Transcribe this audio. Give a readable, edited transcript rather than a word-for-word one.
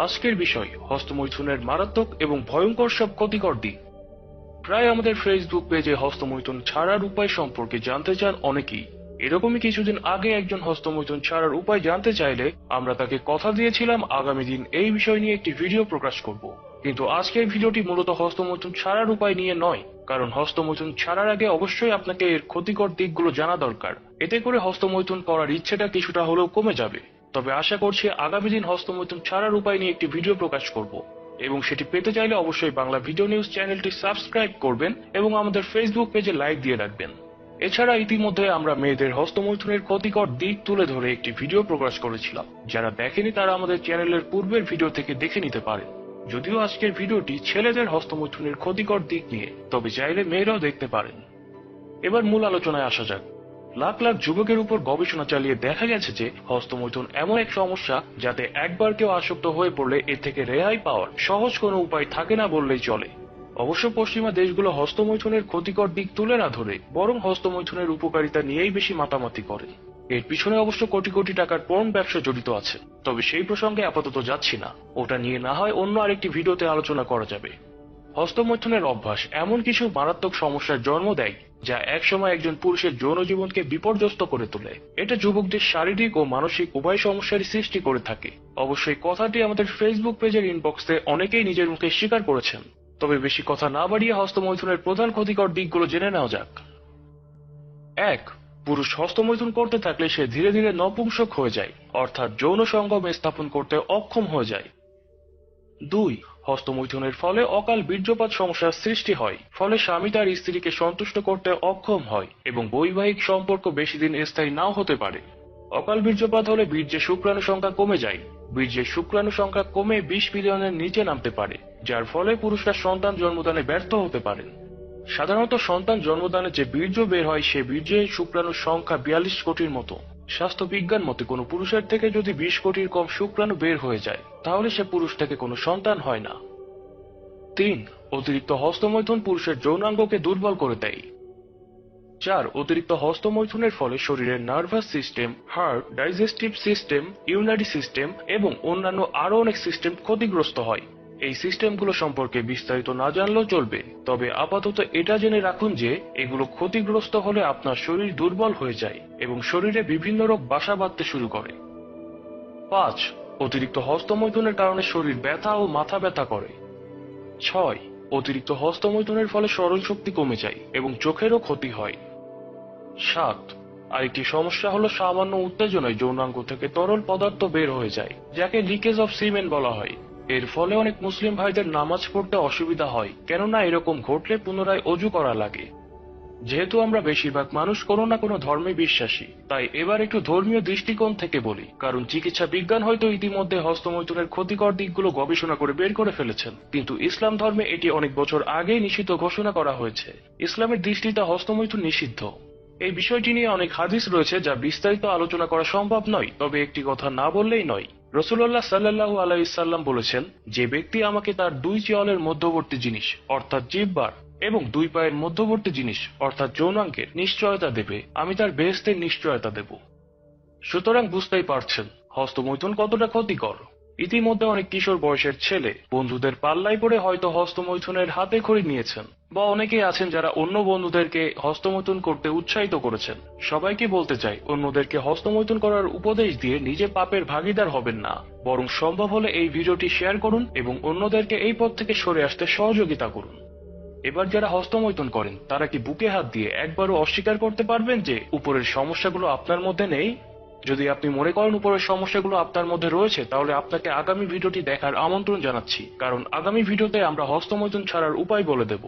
আজকের বিষয় হস্তমৈথুনের মারাত্মক এবং ভয়ঙ্কর সব ক্ষতিকর দিক। প্রায় আমাদের ফেসবুক পেজে হস্তমৈথুন ছাড়ার উপায় সম্পর্কে জানতে চান অনেকেই। এরকমই কিছুদিন আগে একজন হস্তমৈথুন ছাড়ার উপায় জানতে চাইলে আমরা তাকে কথা দিয়েছিলাম আগামী দিন এই বিষয় নিয়ে একটি ভিডিও প্রকাশ করব। কিন্তু আজকের ভিডিওটি মূলত হস্তমৈথুন ছাড়ার উপায় নিয়ে নয়, কারণ হস্তমৈথুন ছাড়ার আগে অবশ্যই আপনাকে এর ক্ষতিকর দিকগুলো জানা দরকার। এতে করে হস্তমৈথুন করার ইচ্ছেটা কিছুটা হলেও কমে যাবে। তবে আশা করছি আগামী দিন হস্তমৈথুন ছাড়ার উপায় নিয়ে একটি ভিডিও প্রকাশ করব, এবং সেটি পেতে চাইলে অবশ্যই বাংলা ভিডিও নিউজ চ্যানেলটি সাবস্ক্রাইব করবেন এবং আমাদের ফেসবুক পেজে লাইক দিয়ে রাখবেন। এছাড়া ইতিমধ্যে আমরা মেয়েদের হস্তমৈথুনের ক্ষতিকর দিক তুলে ধরে একটি ভিডিও প্রকাশ করেছিলাম। যারা দেখেনি তারা আমাদের চ্যানেলের পূর্বের ভিডিও থেকে দেখে নিতে পারেন। যদিও আজকের ভিডিওটি ছেলেদের হস্তমৈথুনের ক্ষতিকর দিক নিয়ে, তবে চাইলে মেয়েরাও দেখতে পারেন। এবার মূল আলোচনায় আসা যাক। লাখ লাখ যুবকের উপর গবেষণা চালিয়ে দেখা গেছে যে হস্তমৈথুন এমন এক সমস্যা যাতে একবার কেউ আসক্ত হয়ে পড়লে এর থেকে রেহাই পাওয়ার সহজ কোনো উপায় থাকে না বললেই চলে। অবশ্য পশ্চিমা দেশগুলো হস্তমৈথুনের ক্ষতিকর দিক তুলে না ধরে বরং হস্তমৈথুনের উপকারিতা নিয়েই বেশি মাতামাতি করে। এর পিছনে অবশ্য কোটি কোটি টাকার পর্ন ব্যবসা জড়িত আছে, তবে সেই প্রসঙ্গে আপাতত যাচ্ছি না। ওটা নিয়ে না হয় অন্য আরেকটি ভিডিওতে আলোচনা করা যাবে। হস্তমৈথুনের অভ্যাস এমন কিছু মারাত্মক সমস্যার জন্ম দেয় যা একসময় একজন পুরুষের যৌন জীবনকে বিপর্যস্ত করে তোলে। এটা যুবকদের শারীরিক ও মানসিক উভয় সমস্যারই সৃষ্টি করে থাকে। অবশ্যই কথাটি আমাদের ফেসবুক পেজের ইনবক্সে অনেকেই নিজের মুখে স্বীকার করেছেন। তবে বেশি কথা না বাড়িয়ে হস্তমৈথুনের প্রধান ক্ষতিকর দিকগুলো জেনে নেওয়া যাক। 1. পুরুষ হস্তমৈথুন করতে থাকলে সে ধীরে ধীরে নপুংসক হয়ে যায়, অর্থাৎ যৌন সঙ্গম স্থাপন করতে অক্ষম হয়ে যায়। 2. হস্তমৈথুনের ফলে অকাল বীর্যপাত সমস্যার সৃষ্টি হয়, ফলে স্বামী তার স্ত্রীকে সন্তুষ্ট করতে অক্ষম হয় এবং বৈবাহিক সম্পর্ক বেশি দিন স্থায়ী নাও হতে পারে। অকাল বীর্যপাত হলে বীর্যে শুক্রাণু সংখ্যা কমে যায়। বীর্যের শুক্রাণু সংখ্যা কমে 20 মিলিয়নের নিচে নামতে পারে, যার ফলে পুরুষরা সন্তান জন্মদানে ব্যর্থ হতে পারেন। সাধারণত সন্তান জন্মদানে যে বীর্য বের হয় সে বীর্যের শুক্রাণুর সংখ্যা 42 কোটির মতো। স্বাস্থ্য বিজ্ঞান মতে কোনো পুরুষের থেকে যদি 20 কোটির কম শুক্রাণু বের হয়ে যায় তাহলে সে পুরুষ থেকে কোনো সন্তান হয় না। 3. অতিরিক্ত হস্তমৈথুন পুরুষের যৌনাঙ্গকে দুর্বল করে দেয়। 4. অতিরিক্ত হস্তমৈথুনের ফলে শরীরের nervous system, heart, digestive system, urinary system এবং অন্যান্য আরো অনেক সিস্টেম ক্ষতিগ্রস্ত হয়। এই সিস্টেমগুলো সম্পর্কে বিস্তারিত না জানলেও চলবে, তবে আপাতত এটা জেনে রাখুন যে এগুলো ক্ষতিগ্রস্ত হলে আপনার শরীর দুর্বল হয়ে যায় এবং শরীরে বিভিন্ন রোগ বাসা বাঁধতে শুরু করে। 5. অতিরিক্ত হস্তমৈথুনের কারণে শরীর ব্যথা ও মাথা ব্যথা করে। 6. অতিরিক্ত হস্তমৈথুনের ফলে স্মরণ শক্তি কমে যায় এবং চোখেরও ক্ষতি হয়। 7. আরেকটি সমস্যা হলো সামান্য উত্তেজনায় যৌনাঙ্গ থেকে তরল পদার্থ বের হয়ে যায়, যাকে লিকেজ অফ সিমেন বলা হয়। এর ফলে অনেক মুসলিম ভাইদের নামাজ পড়তে অসুবিধা হয়, কেননা এরকম ঘটলে পুনরায় অজু করা লাগে। যেহেতু আমরা বেশিরভাগ মানুষ কোনো না কোনো ধর্মে বিশ্বাসী, তাই এবার একটু ধর্মীয় দৃষ্টিকোণ থেকে বলি, কারণ চিকিৎসা বিজ্ঞান হয়তো ইতিমধ্যে হস্তমৈথুনের ক্ষতিকর দিকগুলো গবেষণা করে বের করে ফেলেছেন, কিন্তু ইসলাম ধর্মে এটি অনেক বছর আগেই নিষিদ্ধ ঘোষণা করা হয়েছে। ইসলামের দৃষ্টিতে হস্তমৈথুন নিষিদ্ধ। এই বিষয়টি নিয়ে অনেক হাদিস রয়েছে যা বিস্তারিত আলোচনা করা সম্ভব নয়, তবে একটি কথা না বললেই নয়। রাসূলুল্লাহ সাল্লাল্লাহু আলাইহি সাল্লাম বলেছেন, যে ব্যক্তি আমাকে তার দুই চোয়ালের মধ্যবর্তী জিনিস অর্থাৎ জিহ্বার এবং দুই পায়ের মধ্যবর্তী জিনিস অর্থাৎ যৌনাঙ্গের নিশ্চয়তা দেবে, আমি তার বেহেশতের নিশ্চয়তা দেব। সুতরাং বুঝতেই পারছেন হস্তমৈথুন কতটা ক্ষতিকর। ইতিমধ্যে অনেক কিশোর বয়সের ছেলে বন্ধুদের পাল্লায় পড়ে হয়তো হস্তমৈথুনের হাতে খড়ি নিয়েছেন, বা অনেকেই আছেন যারা অন্য বন্ধুদেরকে হস্তমৈথুন করতে উৎসাহিত করেছেন। সবাইকে বলতে চাই, অন্যদেরকে হস্তমৈথুন করার উপদেশ দিয়ে নিজে পাপের ভাগীদার হবেন না, বরং সম্ভব হলে এই ভিডিওটি শেয়ার করুন এবং অন্যদেরকে এই পথ থেকে সরে আসতে সহযোগিতা করুন। এবার যারা হস্তমৈথুন করেন তারা কি বুকে হাত দিয়ে একবারও অস্বীকার করতে পারবেন যে উপরের সমস্যাগুলো আপনার মধ্যে নেই? যদি আপনি মনে করেন উপরের সমস্যাগুলো আপনার মধ্যে রয়েছে, তাহলে আপনাকে আগামী ভিডিওটি দেখার আমন্ত্রণ জানাচ্ছি, কারণ আগামী ভিডিওতে আমরা হস্তমৈথুন ছাড়ার উপায় বলে দেব।